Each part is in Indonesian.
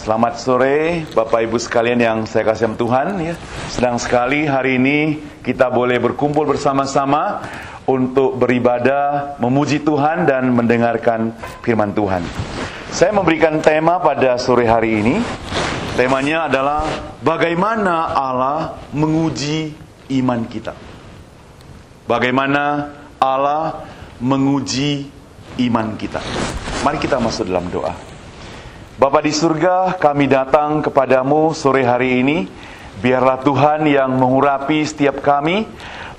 Selamat sore Bapak Ibu sekalian yang saya kasih Tuhan ya. Senang sekali hari ini kita boleh berkumpul bersama-sama untuk beribadah, memuji Tuhan dan mendengarkan firman Tuhan. Saya memberikan tema pada sore hari ini. Temanya adalah bagaimana Allah menguji iman kita. Bagaimana Allah menguji iman kita. Mari kita masuk dalam doa. Bapa di surga, kami datang kepadamu sore hari ini. Biarlah Tuhan yang mengurapi setiap kami,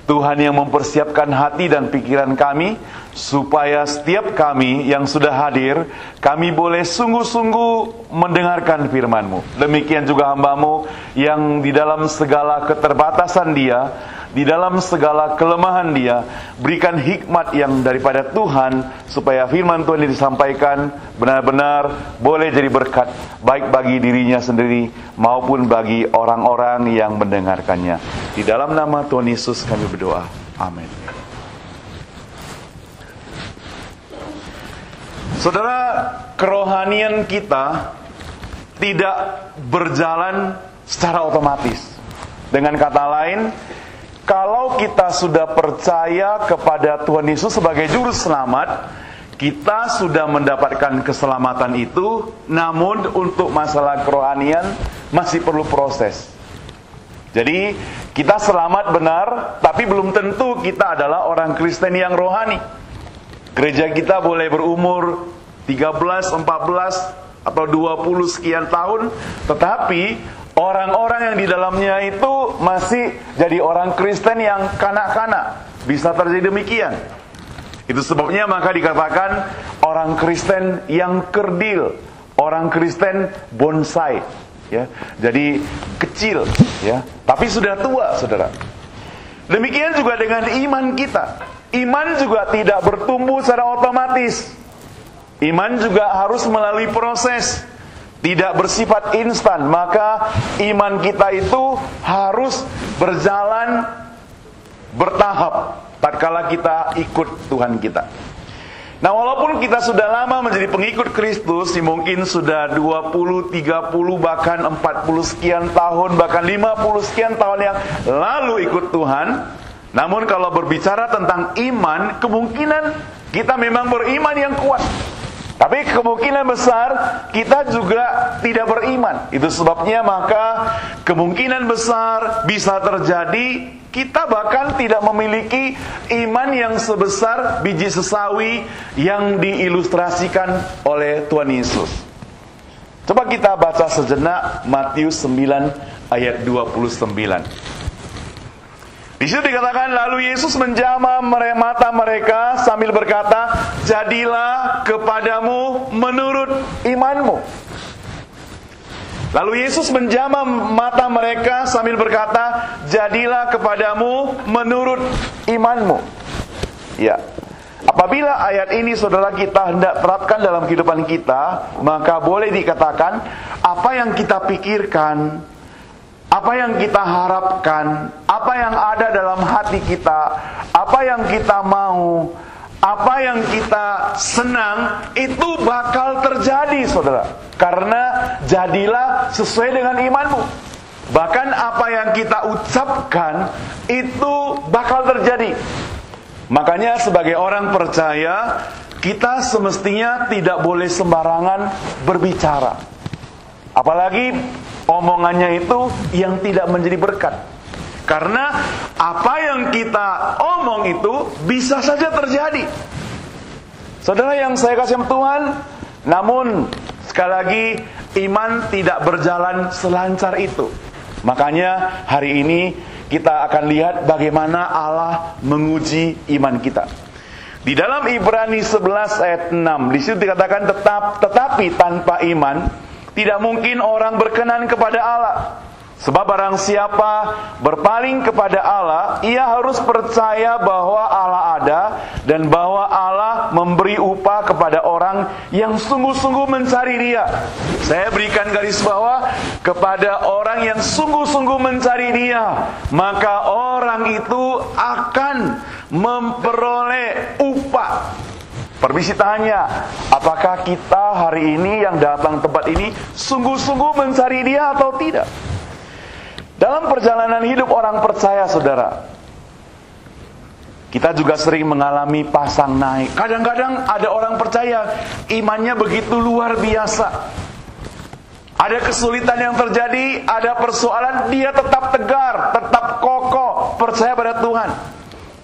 Tuhan yang mempersiapkan hati dan pikiran kami, supaya setiap kami yang sudah hadir, kami boleh sungguh-sungguh mendengarkan firman-Mu. Demikian juga hamba-Mu yang di dalam segala keterbatasan dia, di dalam segala kelemahan dia, berikan hikmat yang daripada Tuhan, supaya firman Tuhan yang disampaikan benar-benar boleh jadi berkat, baik bagi dirinya sendiri maupun bagi orang-orang yang mendengarkannya. Di dalam nama Tuhan Yesus kami berdoa. Amin. Saudara, kerohanian kita tidak berjalan secara otomatis. Dengan kata lain, kalau kita sudah percaya kepada Tuhan Yesus sebagai juru selamat, kita sudah mendapatkan keselamatan itu. Namun untuk masalah kerohanian masih perlu proses. Jadi kita selamat benar, tapi belum tentu kita adalah orang Kristen yang rohani. Gereja kita boleh berumur 13, 14 atau 20 sekian tahun, tetapi orang-orang yang di dalamnya itu masih jadi orang Kristen yang kanak-kanak. Bisa terjadi demikian. Itu sebabnya maka dikatakan orang Kristen yang kerdil, orang Kristen bonsai, ya. Jadi kecil, ya, tapi sudah tua, saudara. Demikian juga dengan iman kita. Iman juga tidak bertumbuh secara otomatis. Iman juga harus melalui proses. Tidak bersifat instan. Maka iman kita itu harus berjalan bertahap tatkala kita ikut Tuhan kita. Nah, walaupun kita sudah lama menjadi pengikut Kristus, mungkin sudah 20, 30, bahkan 40 sekian tahun, bahkan 50 sekian tahun yang lalu ikut Tuhan. Namun kalau berbicara tentang iman, kemungkinan kita memang beriman yang kuat. Tapi kemungkinan besar kita juga tidak beriman. Itu sebabnya maka kemungkinan besar bisa terjadi kita bahkan tidak memiliki iman yang sebesar biji sesawi yang diilustrasikan oleh Tuhan Yesus. Coba kita baca sejenak Matius 9 ayat 29. Di situ dikatakan, lalu Yesus menjamah mata mereka sambil berkata, jadilah kepadamu menurut imanmu. Lalu Yesus menjamah mata mereka sambil berkata, jadilah kepadamu menurut imanmu. Ya, apabila ayat ini saudara kita hendak terapkan dalam kehidupan kita, maka boleh dikatakan apa yang kita pikirkan, apa yang kita harapkan, apa yang ada dalam hati kita, apa yang kita mau, apa yang kita senang, itu bakal terjadi, saudara. Karena jadilah sesuai dengan imanmu. Bahkan apa yang kita ucapkan, itu bakal terjadi. Makanya sebagai orang percaya, kita semestinya tidak boleh sembarangan berbicara. Apalagi omongannya itu yang tidak menjadi berkat. Karena apa yang kita omong itu bisa saja terjadi. Saudara yang saya kasih Tuhan, namun sekali lagi iman tidak berjalan selancar itu. Makanya hari ini kita akan lihat bagaimana Allah menguji iman kita. Di dalam Ibrani 11 ayat 6, di situ dikatakan tetapi tanpa iman tidak mungkin orang berkenan kepada Allah. Sebab barang siapa berpaling kepada Allah, ia harus percaya bahwa Allah ada dan bahwa Allah memberi upah kepada orang yang sungguh-sungguh mencari Dia. Saya berikan garis bawah, kepada orang yang sungguh-sungguh mencari Dia, maka orang itu akan memperoleh upah. Permisi tanya, apakah kita hari ini yang datang tempat ini sungguh-sungguh mencari Dia atau tidak? Dalam perjalanan hidup orang percaya, saudara, kita juga sering mengalami pasang naik. Kadang-kadang ada orang percaya, imannya begitu luar biasa. Ada kesulitan yang terjadi, ada persoalan, dia tetap tegar, tetap kokoh, percaya pada Tuhan.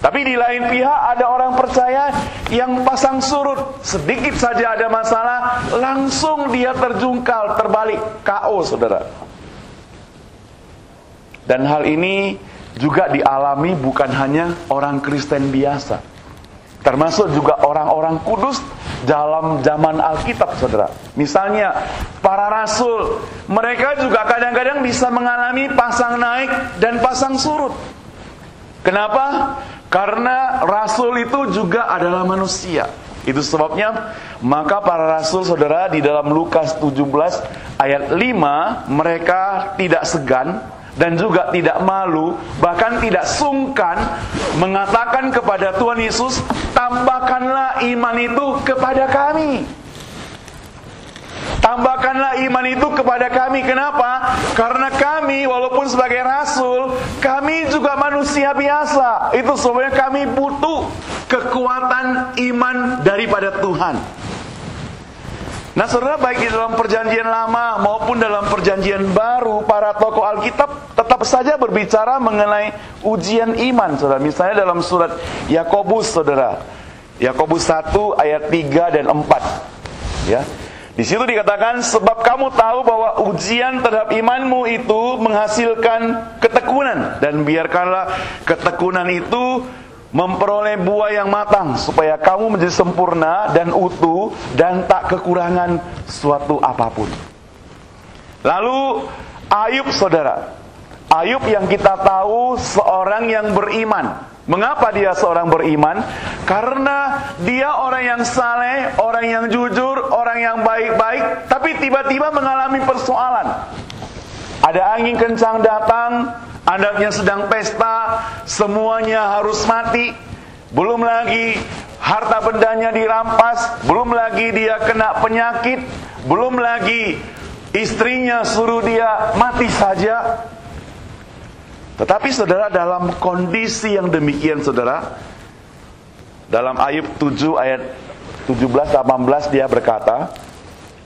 Tapi di lain pihak ada orang percaya yang pasang surut. Sedikit saja ada masalah, langsung dia terjungkal, terbalik, KO, saudara. Dan hal ini juga dialami bukan hanya orang Kristen biasa, termasuk juga orang-orang kudus dalam zaman Alkitab, saudara. Misalnya, para rasul, mereka juga kadang-kadang bisa mengalami pasang naik dan pasang surut. Kenapa? Karena rasul itu juga adalah manusia. Itu sebabnya, maka para rasul, saudara, di dalam Lukas 17 ayat 5, mereka tidak segan dan juga tidak malu, bahkan tidak sungkan mengatakan kepada Tuhan Yesus, tambahkanlah iman itu kepada kami. Tambahkanlah iman itu kepada kami. Kenapa? Karena kami, walaupun sebagai rasul, kami juga manusia biasa. Itu sebabnya kami butuh kekuatan iman daripada Tuhan. Nah, saudara, baik di dalam perjanjian lama maupun dalam perjanjian baru, para tokoh Alkitab tetap saja berbicara mengenai ujian iman, saudara. Misalnya dalam surat Yakobus, saudara, Yakobus 1 ayat 3 dan 4, ya. Di situ dikatakan, sebab kamu tahu bahwa ujian terhadap imanmu itu menghasilkan ketekunan, dan biarkanlah ketekunan itu memperoleh buah yang matang, supaya kamu menjadi sempurna dan utuh dan tak kekurangan suatu apapun. Lalu Ayub, saudara, Ayub yang kita tahu seorang yang beriman. Mengapa dia seorang beriman? Karena dia orang yang saleh, orang yang jujur, orang yang baik-baik, tapi tiba-tiba mengalami persoalan. Ada angin kencang datang, anaknya sedang pesta, semuanya harus mati. Belum lagi harta bendanya dirampas, belum lagi dia kena penyakit, belum lagi istrinya suruh dia mati saja. Tetapi saudara, dalam kondisi yang demikian, saudara, dalam Ayub 7 ayat 17-18 dia berkata,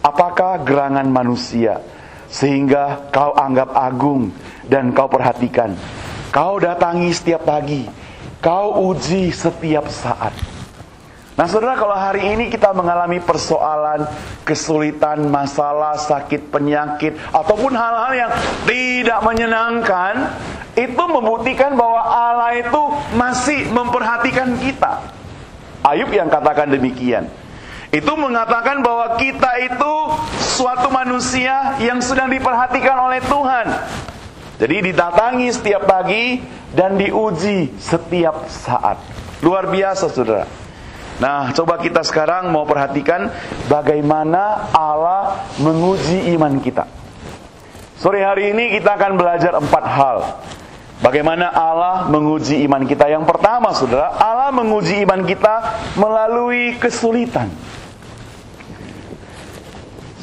apakah gerangan manusia sehingga kau anggap agung dan kau perhatikan? Kau datangi setiap pagi, kau uji setiap saat. Nah, saudara, kalau hari ini kita mengalami persoalan, kesulitan, masalah, sakit, penyakit, ataupun hal-hal yang tidak menyenangkan, itu membuktikan bahwa Allah itu masih memperhatikan kita. Ayub yang katakan demikian. Itu mengatakan bahwa kita itu suatu manusia yang sedang diperhatikan oleh Tuhan. Jadi didatangi setiap pagi dan diuji setiap saat. Luar biasa, saudara. Nah, coba kita sekarang mau perhatikan bagaimana Allah menguji iman kita. Sore hari ini kita akan belajar 4 hal. Bagaimana Allah menguji iman kita. Yang pertama, saudara, Allah menguji iman kita melalui kesulitan.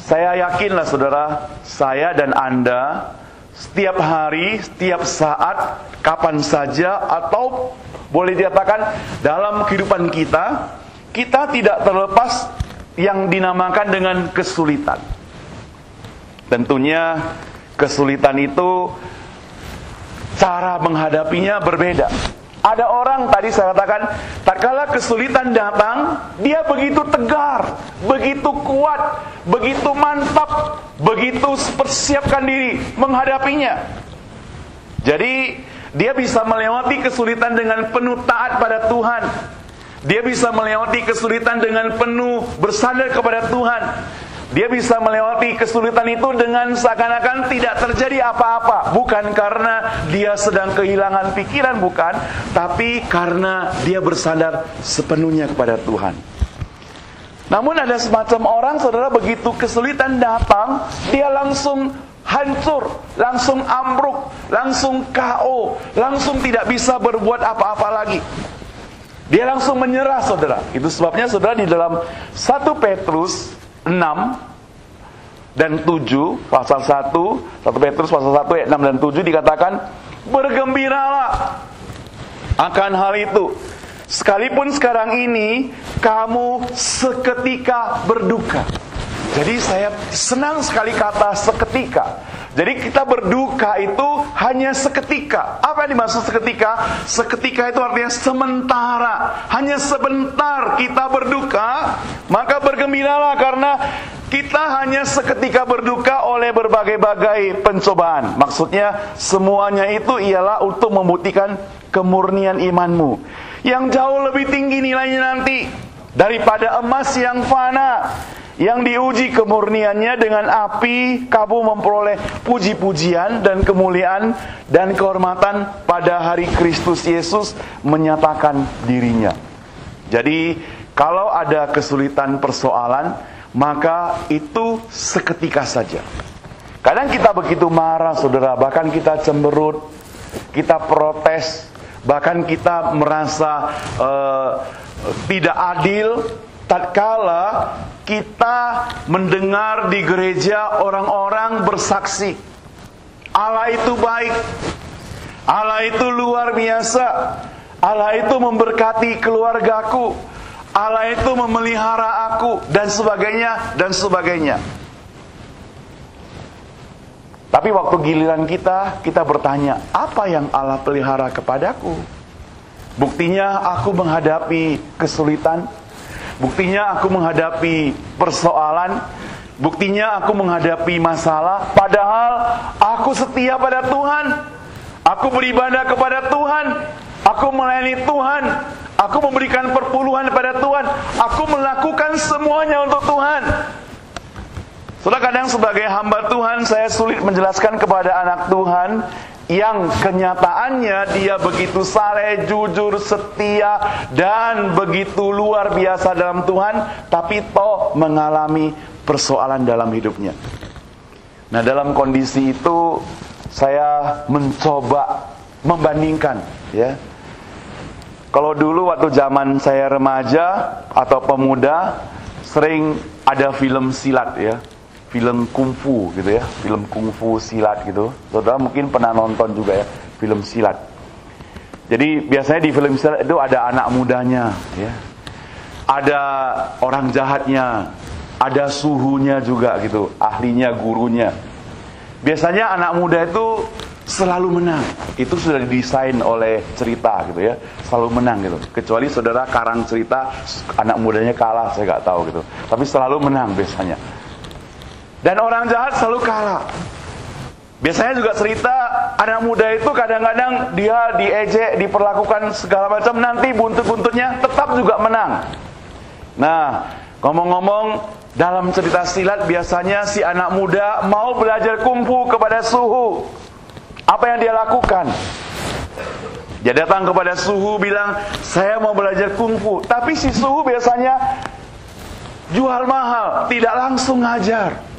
Saya yakinlah, saudara, saya dan Anda setiap hari, setiap saat, kapan saja, atau boleh dikatakan dalam kehidupan kita, kita tidak terlepas yang dinamakan dengan kesulitan. Tentunya kesulitan itu cara menghadapinya berbeda. Ada orang, tadi saya katakan, tatkala kesulitan datang, dia begitu tegar, begitu kuat, begitu mantap, begitu persiapkan diri menghadapinya. Jadi dia bisa melewati kesulitan dengan penuh taat pada Tuhan. Dia bisa melewati kesulitan dengan penuh bersandar kepada Tuhan. Dia bisa melewati kesulitan itu dengan seakan-akan tidak terjadi apa-apa. Bukan karena dia sedang kehilangan pikiran, bukan. Tapi karena dia bersandar sepenuhnya kepada Tuhan. Namun ada semacam orang, saudara, begitu kesulitan datang, dia langsung hancur, langsung ambruk, langsung KO, langsung tidak bisa berbuat apa-apa lagi. Dia langsung menyerah, saudara. Itu sebabnya, saudara, di dalam 1 Petrus 6 dan 7, pasal 1 Petrus pasal 1 ayat 6 dan 7 dikatakan, bergembiralah akan hal itu, sekalipun sekarang ini kamu seketika berduka. Jadi saya senang sekali kata seketika. Jadi kita berduka itu hanya seketika. Apa yang dimaksud seketika? Seketika itu artinya sementara. Hanya sebentar kita berduka, maka bergembiralah karena kita hanya seketika berduka oleh berbagai-bagai pencobaan. Maksudnya semuanya itu ialah untuk membuktikan kemurnian imanmu, yang jauh lebih tinggi nilainya nanti daripada emas yang fana, yang diuji kemurniannya dengan api. Kamu memperoleh puji-pujian dan kemuliaan dan kehormatan pada hari Kristus Yesus menyatakan dirinya. Jadi kalau ada kesulitan persoalan, maka itu seketika saja. Kadang kita begitu marah, saudara, bahkan kita cemberut, kita protes, bahkan kita merasa tidak adil tatkala kita mendengar di gereja orang-orang bersaksi, Allah itu baik, Allah itu luar biasa, Allah itu memberkati keluargaku, Allah itu memelihara aku, dan sebagainya, dan sebagainya. Tapi waktu giliran kita bertanya, apa yang Allah pelihara kepadaku? Buktinya aku menghadapi kesulitan, buktinya aku menghadapi persoalan, buktinya aku menghadapi masalah, padahal aku setia pada Tuhan, aku beribadah kepada Tuhan, aku melayani Tuhan, aku memberikan perpuluhan pada Tuhan, aku melakukan semuanya untuk Tuhan. Saudara, kadang sebagai hamba Tuhan saya sulit menjelaskan kepada anak Tuhan yang kenyataannya dia begitu saleh, jujur, setia, dan begitu luar biasa dalam Tuhan, tapi toh mengalami persoalan dalam hidupnya. Nah, dalam kondisi itu saya mencoba membandingkan, ya. Kalau dulu waktu zaman saya remaja atau pemuda, sering ada film silat, ya, film kungfu gitu ya, film kungfu silat gitu. Saudara mungkin pernah nonton juga ya, film silat. Jadi biasanya di film silat itu ada anak mudanya, ya, ada orang jahatnya, ada suhunya juga gitu, ahlinya, gurunya. Biasanya anak muda itu selalu menang. Itu sudah didesain oleh cerita gitu ya, selalu menang gitu. Kecuali saudara karang cerita anak mudanya kalah, saya nggak tahu gitu. Tapi selalu menang biasanya. Dan orang jahat selalu kalah. Biasanya juga cerita anak muda itu kadang-kadang dia diejek, diperlakukan segala macam, nanti buntut-buntutnya tetap juga menang. Nah, ngomong-ngomong, dalam cerita silat biasanya si anak muda mau belajar kungfu kepada suhu. Apa yang dia lakukan? Dia datang kepada suhu bilang, saya mau belajar kungfu. Tapi si suhu biasanya jual mahal, tidak langsung ngajar.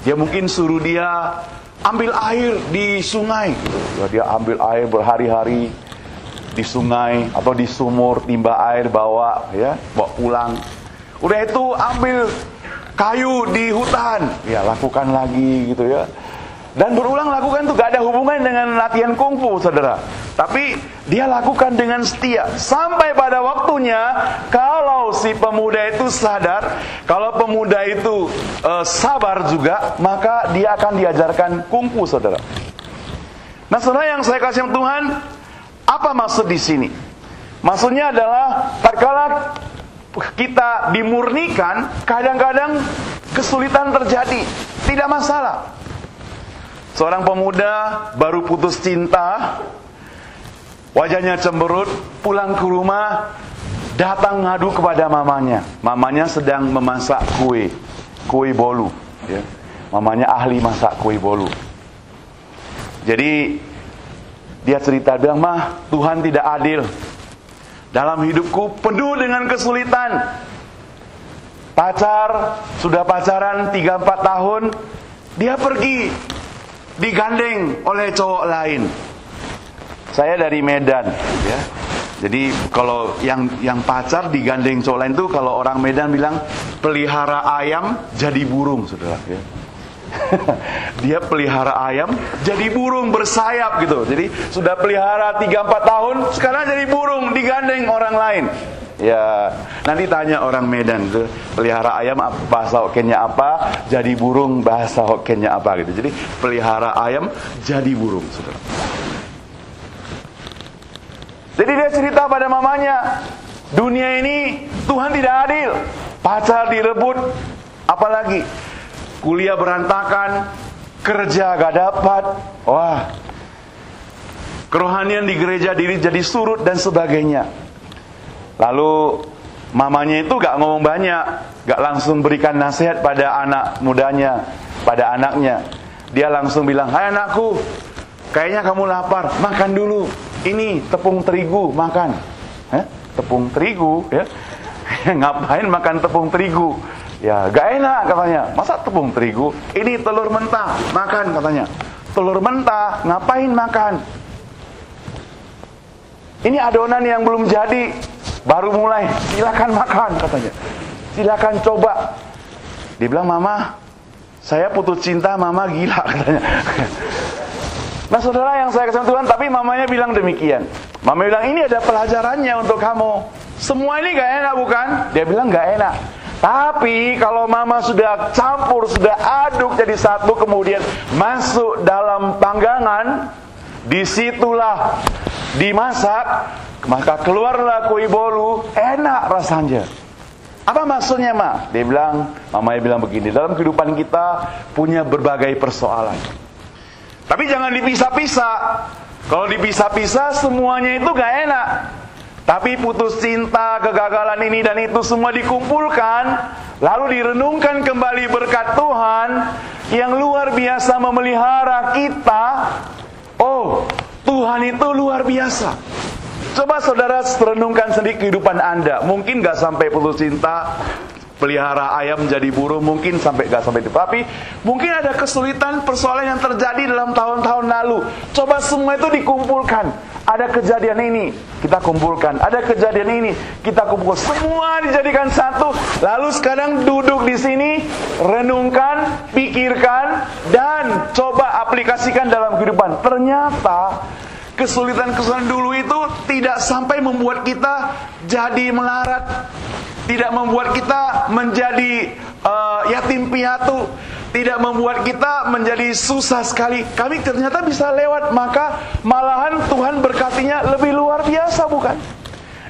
Dia mungkin suruh dia ambil air di sungai gitu. Dia ambil air berhari-hari di sungai atau di sumur, timba air bawa pulang. Udah itu ambil kayu di hutan, ya lakukan lagi gitu ya. Dan berulang lakukan itu gak ada hubungan dengan latihan kungfu, saudara. Tapi dia lakukan dengan setia. Sampai pada waktunya, kalau si pemuda itu sadar, kalau pemuda itu sabar juga, maka dia akan diajarkan kungfu, saudara. Nah, saudara yang saya kasih Tuhan, apa maksud di sini? Maksudnya adalah tatkala kita dimurnikan, kadang-kadang kesulitan terjadi, tidak masalah. Seorang pemuda baru putus cinta, wajahnya cemberut, pulang ke rumah, datang ngadu kepada mamanya. Mamanya sedang memasak kue bolu, ya. Mamanya ahli masak kue bolu. Jadi dia cerita, bilang, "Mah, Tuhan tidak adil. Dalam hidupku penuh dengan kesulitan. Pacar, sudah pacaran 3-4 tahun, dia pergi, digandeng oleh cowok lain. Saya dari Medan, ya. Jadi kalau yang pacar digandeng cowok lain tuh, kalau orang Medan bilang pelihara ayam jadi burung, saudara. Ya. Dia pelihara ayam jadi burung bersayap gitu. Jadi sudah pelihara 3-4 tahun, sekarang jadi burung digandeng orang lain. Ya, nanti tanya orang Medan tuh, pelihara ayam bahasa Hokkiennya apa, jadi burung bahasa Hokkiennya apa gitu. Jadi pelihara ayam jadi burung, saudara. Jadi dia cerita pada mamanya, dunia ini Tuhan tidak adil. Pacar direbut, apalagi kuliah berantakan, kerja gak dapat. Wah, kerohanian di gereja diri jadi surut dan sebagainya. Lalu mamanya itu gak ngomong banyak, gak langsung berikan nasihat pada anak mudanya, pada anaknya. Dia langsung bilang, hai anakku, kayaknya kamu lapar, makan dulu. Ini tepung terigu, makan. Tepung terigu, ya? Ngapain makan tepung terigu? Ya, gak enak katanya. Masa tepung terigu? Ini telur mentah, makan katanya. Telur mentah, ngapain makan? Ini adonan yang belum jadi, baru mulai. Silakan makan katanya. Silakan coba. Dia bilang, mama, saya putus cinta, mama gila katanya. Nah saudara yang saya kasih Tuhan, tapi mamanya bilang demikian. Mama bilang, ini ada pelajarannya untuk kamu. Semua ini gak enak bukan? Dia bilang gak enak. Tapi kalau mama sudah campur, sudah aduk jadi satu, kemudian masuk dalam panggangan, disitulah dimasak, maka keluarlah kue bolu, enak rasanya. Apa maksudnya, Ma? Dia bilang, mamanya bilang begini, dalam kehidupan kita punya berbagai persoalan. Tapi jangan dipisah-pisah. Kalau dipisah-pisah semuanya itu gak enak. Tapi putus cinta, kegagalan ini dan itu semua dikumpulkan, lalu direnungkan kembali berkat Tuhan yang luar biasa memelihara kita. Oh, Tuhan itu luar biasa. Coba saudara renungkan sendiri kehidupan Anda. Mungkin gak sampai putus cinta, pelihara ayam jadi burung, mungkin gak sampai itu. Tapi mungkin ada kesulitan, persoalan yang terjadi dalam tahun-tahun lalu. Coba semua itu dikumpulkan. Ada kejadian ini, kita kumpulkan. Ada kejadian ini, kita kumpulkan. Semua dijadikan satu. Lalu sekarang duduk di sini, renungkan, pikirkan, dan coba aplikasikan dalam kehidupan. Ternyata kesulitan-kesulitan dulu itu tidak sampai membuat kita jadi melarat, tidak membuat kita menjadi yatim piatu, tidak membuat kita menjadi susah sekali. Kami ternyata bisa lewat, maka malahan Tuhan berkatinya lebih luar biasa, bukan?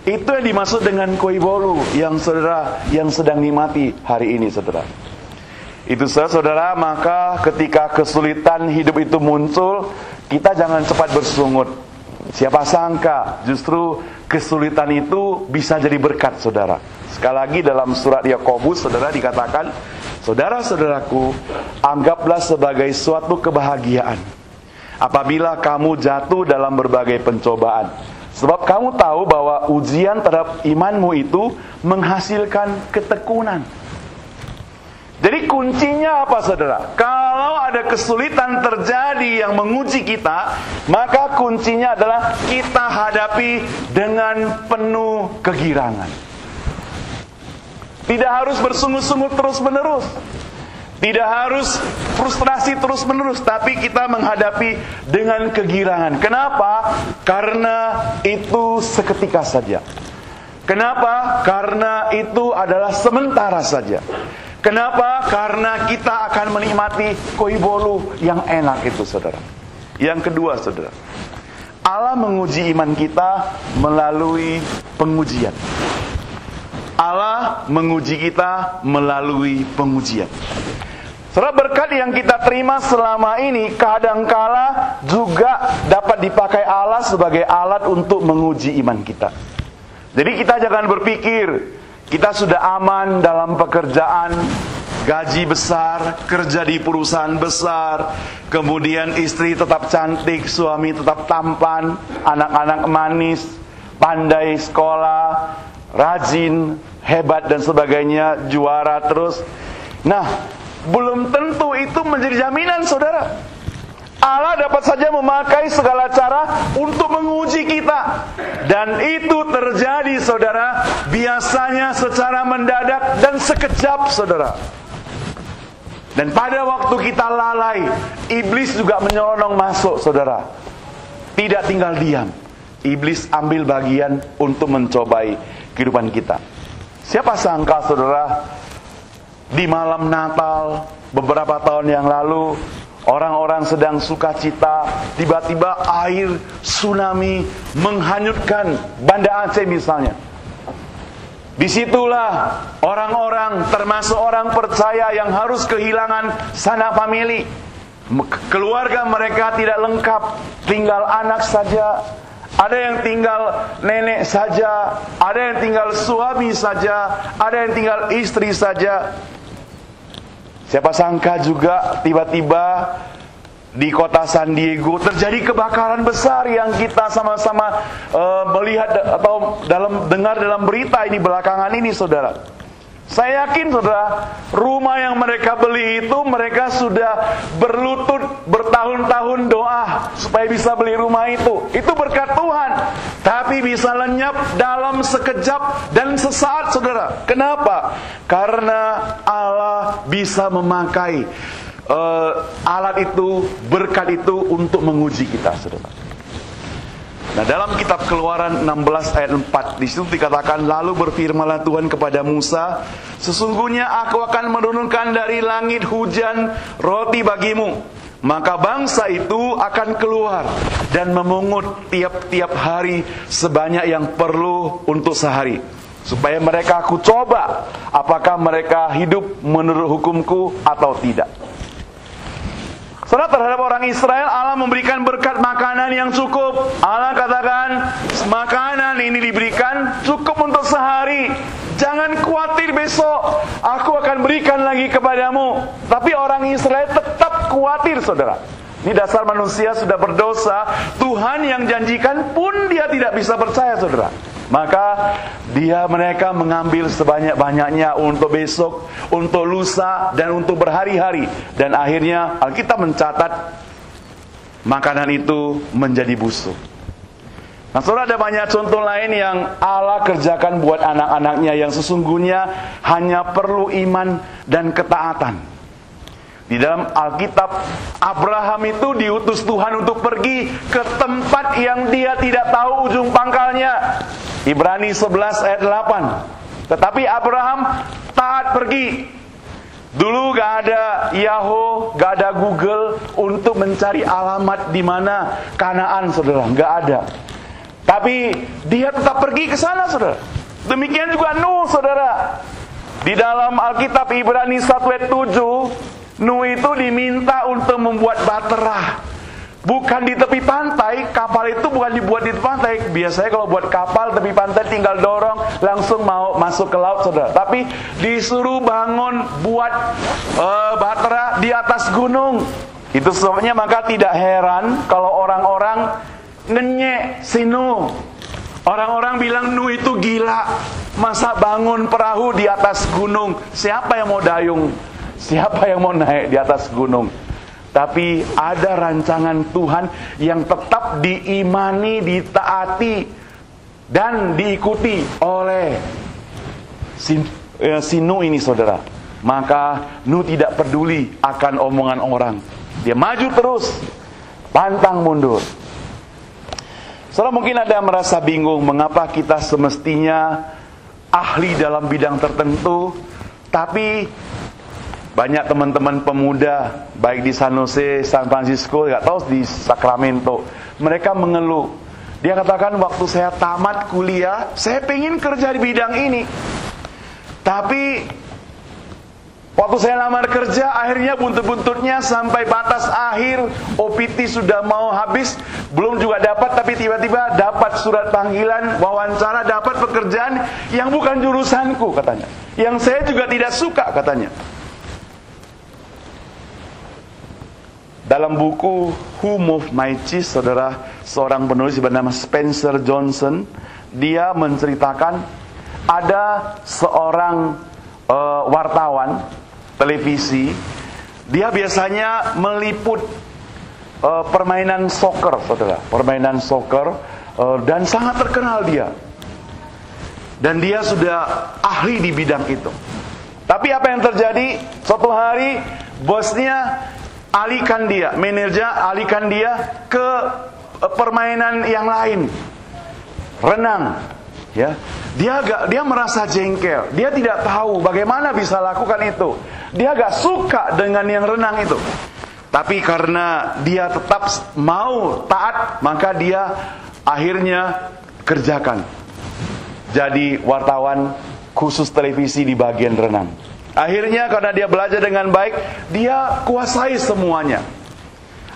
Itu yang dimaksud dengan kue bolu yang saudara yang sedang nikmati hari ini, saudara. Itu saudara, maka ketika kesulitan hidup itu muncul, kita jangan cepat bersungut. Siapa sangka justru kesulitan itu bisa jadi berkat, saudara. Sekali lagi dalam surat Yakobus, saudara, dikatakan, saudara-saudaraku, anggaplah sebagai suatu kebahagiaan apabila kamu jatuh dalam berbagai pencobaan. Sebab kamu tahu bahwa ujian terhadap imanmu itu menghasilkan ketekunan. Jadi kuncinya apa, saudara? Kalau ada kesulitan terjadi yang menguji kita, maka kuncinya adalah kita hadapi dengan penuh kegirangan. Tidak harus bersungut-sungut terus-menerus. Tidak harus frustrasi terus-menerus, tapi kita menghadapi dengan kegirangan. Kenapa? Karena itu seketika saja. Kenapa? Karena itu adalah sementara saja. Kenapa? Karena kita akan menikmati kue bolu yang enak itu, saudara. Yang kedua, saudara, Allah menguji iman kita melalui pengujian. Allah menguji kita melalui pengujian. Saudara, berkat yang kita terima selama ini kadangkala juga dapat dipakai Allah sebagai alat untuk menguji iman kita. Jadi kita jangan berpikir kita sudah aman dalam pekerjaan, gaji besar, kerja di perusahaan besar, kemudian istri tetap cantik, suami tetap tampan, anak-anak manis, pandai sekolah, rajin, hebat dan sebagainya, juara terus. Nah, belum tentu itu menjadi jaminan, saudara. Allah dapat saja memakai segala cara untuk menguji kita. Dan itu terjadi, saudara, biasanya secara mendadak dan sekejap, saudara. Dan pada waktu kita lalai, iblis juga menyelonong masuk, saudara. Tidak tinggal diam. Iblis ambil bagian untuk mencobai kehidupan kita. Siapa sangka, saudara, di malam Natal beberapa tahun yang lalu, orang-orang sedang sukacita, tiba-tiba air tsunami menghanyutkan Banda Aceh misalnya. Disitulah orang-orang, termasuk orang percaya yang harus kehilangan sanak famili. Keluarga mereka tidak lengkap, tinggal anak saja. Ada yang tinggal nenek saja, ada yang tinggal suami saja, ada yang tinggal istri saja. Siapa sangka juga tiba-tiba di kota San Diego terjadi kebakaran besar yang kita sama-sama melihat atau dengar dalam berita ini belakangan ini, saudara. Saya yakin, saudara, rumah yang mereka beli itu mereka sudah berlutut bertahun-tahun doa supaya bisa beli rumah itu. Itu berkat Tuhan. Tapi bisa lenyap dalam sekejap dan sesaat, saudara. Kenapa? Karena Allah bisa memakai alat itu, berkat itu untuk menguji kita, saudara. Nah, dalam kitab Keluaran 16 ayat 4, di situ dikatakan, lalu berfirmanlah Tuhan kepada Musa, sesungguhnya aku akan menurunkan dari langit hujan roti bagimu. Maka bangsa itu akan keluar dan memungut tiap-tiap hari sebanyak yang perlu untuk sehari, supaya mereka aku coba apakah mereka hidup menurut hukumku atau tidak. Saudara, terhadap orang Israel, Allah memberikan berkat makanan yang cukup. Allah katakan, makanan ini diberikan cukup untuk sehari. Jangan khawatir besok, aku akan berikan lagi kepadamu. Tapi orang Israel tetap khawatir, saudara. Ini dasar manusia sudah berdosa. Tuhan yang janjikan pun dia tidak bisa percaya, saudara. Maka mereka mengambil sebanyak-banyaknya untuk besok, untuk lusa, dan untuk berhari-hari. Dan akhirnya Alkitab mencatat makanan itu menjadi busuk. Nah, saudara, ada banyak contoh lain yang Allah kerjakan buat anak-anaknya yang sesungguhnya hanya perlu iman dan ketaatan. Di dalam Alkitab, Abraham itu diutus Tuhan untuk pergi ke tempat yang dia tidak tahu ujung pangkalnya. Ibrani 11 ayat 8. Tetapi Abraham taat pergi. Dulu gak ada Yahoo, gak ada Google untuk mencari alamat di mana Kanaan, saudara. Gak ada. Tapi dia tetap pergi ke sana, saudara. Demikian juga Nuh, saudara. Di dalam Alkitab Ibrani 1 ayat 7, Nuh itu diminta untuk membuat bahtera. Bukan di tepi pantai, kapal itu bukan dibuat di tepi pantai. Biasanya kalau buat kapal tepi pantai tinggal dorong, langsung mau masuk ke laut, saudara. Tapi disuruh bangun, buat bahtera di atas gunung. Itu sebabnya maka tidak heran kalau orang-orang ngenyek si Nuh. Orang-orang bilang Nuh itu gila. Masa bangun perahu di atas gunung? Siapa yang mau dayung? Siapa yang mau naik di atas gunung? Tapi ada rancangan Tuhan yang tetap diimani, ditaati, dan diikuti oleh si Nuh ini, saudara. Maka Nuh tidak peduli akan omongan orang. Dia maju terus, pantang mundur. Saudara, mungkin ada yang merasa bingung mengapa kita semestinya ahli dalam bidang tertentu, tapi banyak teman-teman pemuda, baik di San Jose, San Francisco, nggak tahu di Sacramento, mereka mengeluh. Dia katakan, waktu saya tamat kuliah, saya pengen kerja di bidang ini. Tapi waktu saya lamar kerja, akhirnya buntut-buntutnya sampai batas akhir, OPT sudah mau habis, belum juga dapat, tapi tiba-tiba dapat surat panggilan, wawancara, dapat pekerjaan yang bukan jurusanku, katanya. Yang saya juga tidak suka, katanya. Dalam buku Who Moved My Cheese, saudara, seorang penulis bernama Spencer Johnson, dia menceritakan ada seorang wartawan televisi. Dia biasanya meliput permainan soccer, saudara. Permainan soccer, dan sangat terkenal dia. Dan dia sudah ahli di bidang itu. Tapi apa yang terjadi? Suatu hari bosnya alihkan dia, manajer alihkan dia ke permainan yang lain, renang. Ya, dia merasa jengkel. Dia tidak tahu bagaimana bisa lakukan itu. Dia gak suka dengan yang renang itu. Tapi karena dia tetap mau taat, maka dia akhirnya kerjakan. Jadi wartawan khusus televisi di bagian renang. Akhirnya karena dia belajar dengan baik, dia kuasai semuanya.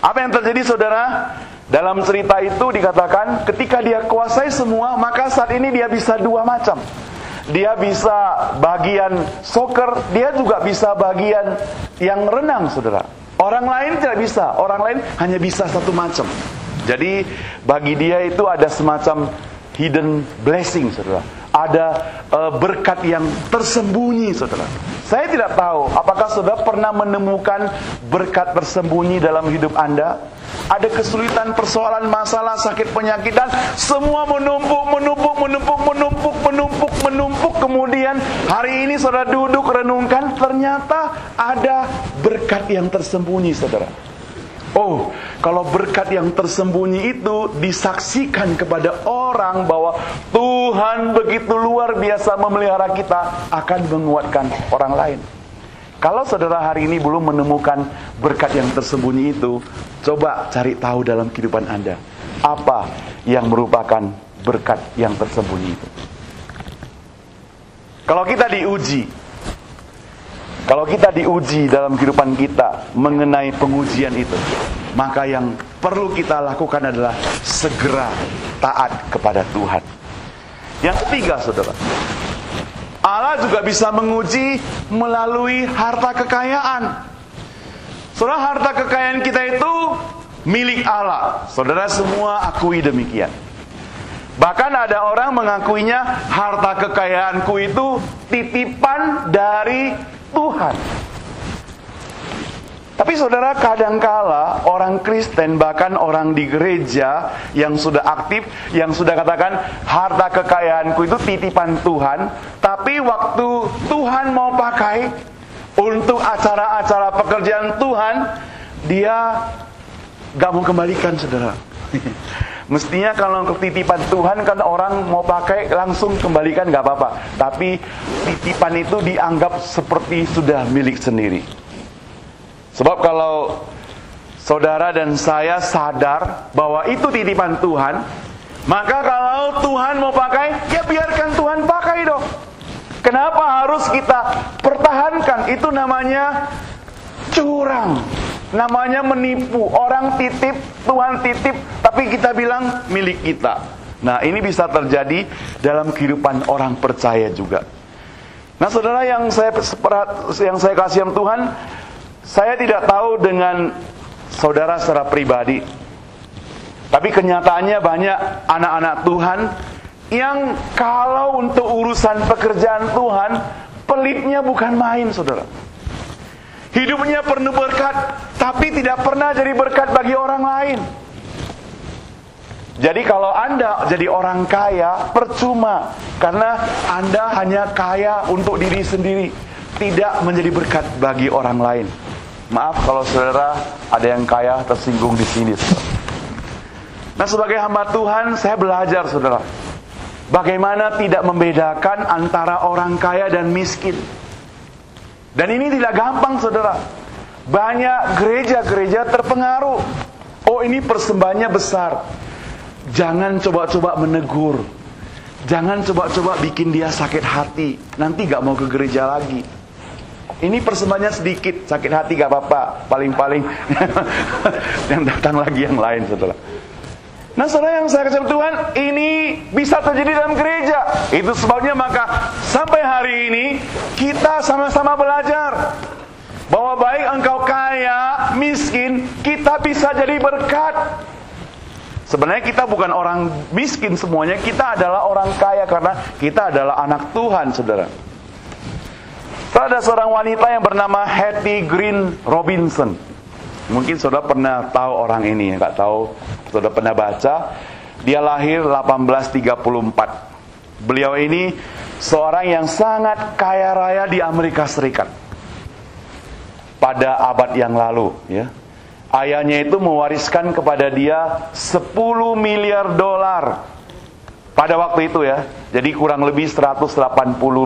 Apa yang terjadi, saudara? Dalam cerita itu dikatakan ketika dia kuasai semua, maka saat ini dia bisa dua macam. Dia bisa bagian soccer, dia juga bisa bagian yang renang, saudara. Orang lain tidak bisa, orang lain hanya bisa satu macam. Jadi bagi dia itu ada semacam hidden blessing, saudara. Ada berkat yang tersembunyi, saudara. Saya tidak tahu apakah saudara pernah menemukan berkat tersembunyi dalam hidup Anda. Ada kesulitan, persoalan, masalah, sakit, penyakit, dan semua menumpuk. Kemudian hari ini saudara duduk renungkan, ternyata ada berkat yang tersembunyi, saudara. Oh, kalau berkat yang tersembunyi itu disaksikan kepada orang bahwa Tuhan begitu luar biasa memelihara kita, akan menguatkan orang lain. Kalau saudara hari ini belum menemukan berkat yang tersembunyi itu, coba cari tahu dalam kehidupan Anda, apa yang merupakan berkat yang tersembunyi itu. Kalau kita diuji dalam kehidupan kita mengenai pengujian itu, maka yang perlu kita lakukan adalah segera taat kepada Tuhan. Yang ketiga, saudara, Allah juga bisa menguji melalui harta kekayaan. Saudara, harta kekayaan kita itu milik Allah. Saudara semua akui demikian. Bahkan ada orang mengakuinya, harta kekayaanku itu titipan dari Tuhan. Tapi saudara, kadangkala orang Kristen, bahkan orang di gereja yang sudah aktif, yang sudah katakan harta kekayaanku itu titipan Tuhan, tapi waktu Tuhan mau pakai untuk acara-acara pekerjaan Tuhan, dia gak mau kembalikan, saudara. Mestinya kalau titipan Tuhan kan orang mau pakai langsung kembalikan gak apa-apa. Tapi titipan itu dianggap seperti sudah milik sendiri. Sebab kalau saudara dan saya sadar bahwa itu titipan Tuhan, maka kalau Tuhan mau pakai, ya biarkan Tuhan pakai dong. Kenapa harus kita pertahankan? Itu namanya curang, namanya menipu. Orang titip, Tuhan titip, tapi kita bilang milik kita. Nah, ini bisa terjadi dalam kehidupan orang percaya juga. Nah, saudara, yang saya kasih Tuhan, saya tidak tahu dengan saudara secara pribadi, tapi kenyataannya banyak anak-anak Tuhan yang kalau untuk urusan pekerjaan Tuhan, pelitnya bukan main, saudara. Hidupnya penuh berkat, tapi tidak pernah jadi berkat bagi orang lain. Jadi kalau Anda jadi orang kaya, percuma, karena Anda hanya kaya untuk diri sendiri, tidak menjadi berkat bagi orang lain. Maaf kalau saudara ada yang kaya tersinggung di sini, saudara. Nah, sebagai hamba Tuhan, saya belajar, saudara, bagaimana tidak membedakan antara orang kaya dan miskin. Dan ini tidak gampang, saudara. Banyak gereja-gereja terpengaruh. Oh, ini persembahannya besar. Jangan coba-coba menegur. Jangan coba-coba bikin dia sakit hati. Nanti gak mau ke gereja lagi. Ini persembahannya sedikit, sakit hati gak apa-apa. Paling-paling yang datang lagi yang lain, saudara. Nah, saudara yang saya kasih Tuhan, ini bisa terjadi dalam gereja. Itu sebabnya maka sampai hari ini kita sama-sama belajar bahwa baik engkau kaya, miskin, kita bisa jadi berkat. Sebenarnya kita bukan orang miskin semuanya, kita adalah orang kaya karena kita adalah anak Tuhan, saudara. Ada seorang wanita yang bernama Hattie Green Robinson. Mungkin saudara pernah tahu orang ini, nggak tahu saudara pernah baca. Dia lahir 1834. Beliau ini seorang yang sangat kaya raya di Amerika Serikat pada abad yang lalu, ya. Ayahnya itu mewariskan kepada dia 10 miliar dolar pada waktu itu, ya. Jadi kurang lebih 180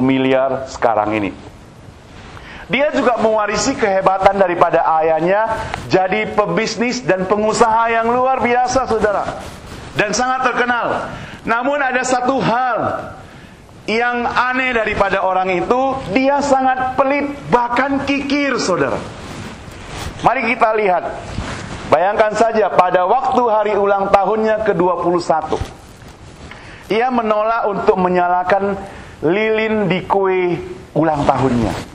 miliar sekarang ini. Dia juga mewarisi kehebatan daripada ayahnya, jadi pebisnis dan pengusaha yang luar biasa, saudara, dan sangat terkenal. Namun ada satu hal yang aneh daripada orang itu, dia sangat pelit, bahkan kikir, saudara. Mari kita lihat. Bayangkan saja pada waktu hari ulang tahunnya ke-21, ia menolak untuk menyalakan lilin di kue ulang tahunnya.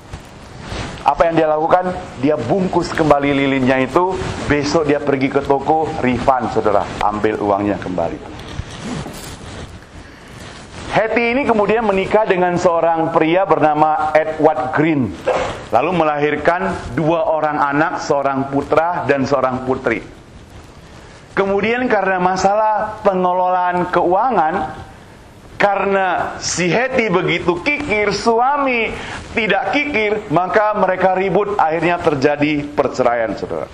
Apa yang dia lakukan? Dia bungkus kembali lilinnya itu. Besok dia pergi ke toko, refund, saudara, ambil uangnya kembali. Hetty ini kemudian menikah dengan seorang pria bernama Edward Green, lalu melahirkan 2 orang anak, seorang putra dan seorang putri. Kemudian karena masalah pengelolaan keuangan, karena si Hetty begitu kikir, suami tidak kikir, maka mereka ribut, akhirnya terjadi perceraian, saudara.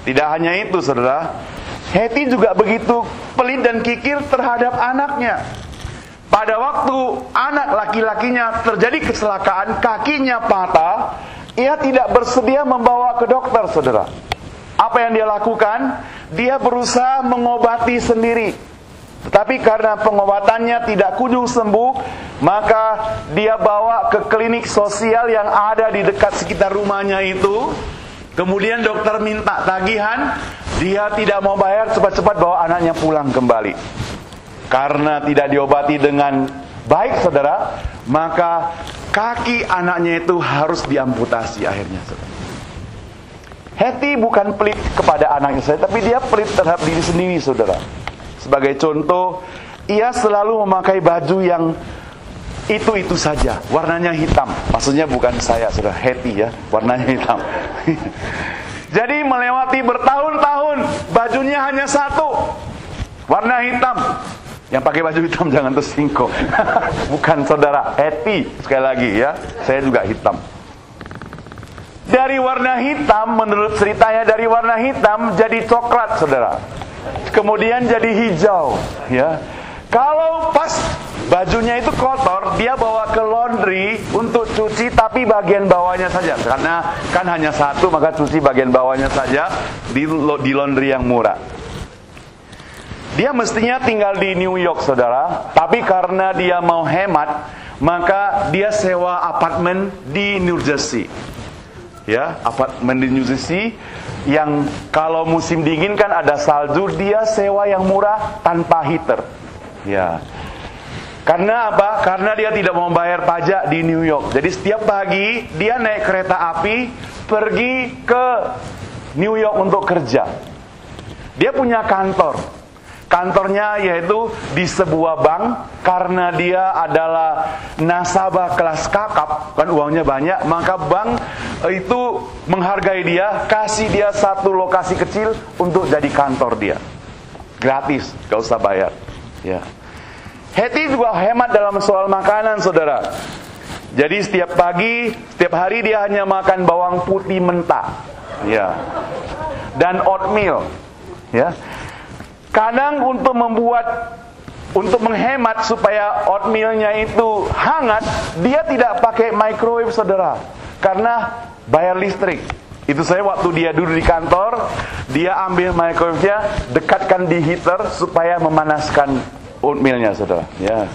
Tidak hanya itu, saudara, Hetty juga begitu pelit dan kikir terhadap anaknya. Pada waktu anak laki-lakinya terjadi kecelakaan, kakinya patah, ia tidak bersedia membawa ke dokter, saudara. Apa yang dia lakukan? Dia berusaha mengobati sendiri. Tetapi karena pengobatannya tidak kunjung sembuh, maka dia bawa ke klinik sosial yang ada di dekat sekitar rumahnya itu. Kemudian dokter minta tagihan, dia tidak mau bayar, cepat-cepat bawa anaknya pulang kembali. Karena tidak diobati dengan baik, saudara, maka kaki anaknya itu harus diamputasi akhirnya, saudara. Hetty bukan pelit kepada anaknya saja, tapi dia pelit terhadap diri sendiri, saudara. Sebagai contoh, ia selalu memakai baju yang itu saja, warnanya hitam. Maksudnya bukan saya, saudara, Hetty, ya, warnanya hitam. Jadi melewati bertahun-tahun, bajunya hanya satu, warna hitam. Yang pakai baju hitam jangan tersinggung. Bukan, saudara, Hetty, sekali lagi, ya, saya juga hitam. Dari warna hitam, menurut ceritanya, dari warna hitam jadi coklat, saudara. Kemudian jadi hijau, ya. Kalau pas bajunya itu kotor, dia bawa ke laundry untuk cuci, tapi bagian bawahnya saja. Karena kan hanya satu, maka cuci bagian bawahnya saja di laundry yang murah. Dia mestinya tinggal di New York, saudara, tapi karena dia mau hemat, maka dia sewa apartemen di New Jersey. Ya, apartemen di New Jersey yang kalau musim dingin kan ada salju, dia sewa yang murah tanpa heater. Ya. Karena apa? Karena dia tidak mau bayar pajak di New York. Jadi setiap pagi dia naik kereta api pergi ke New York untuk kerja. Dia punya kantor. Kantornya yaitu di sebuah bank. Karena dia adalah nasabah kelas kakap, kan uangnya banyak, maka bank itu menghargai dia, kasih dia satu lokasi kecil untuk jadi kantor dia. Gratis, gak usah bayar, ya. Hetty juga hemat dalam soal makanan, saudara. Jadi setiap pagi, setiap hari dia hanya makan bawang putih mentah, ya, dan oatmeal, ya. Kadang untuk menghemat supaya oatmealnya itu hangat, dia tidak pakai microwave, saudara, karena bayar listrik. Itu saya waktu dia duduk di kantor, dia ambil microwave-nya, dekatkan di heater supaya memanaskan oatmealnya, saudara. Ya.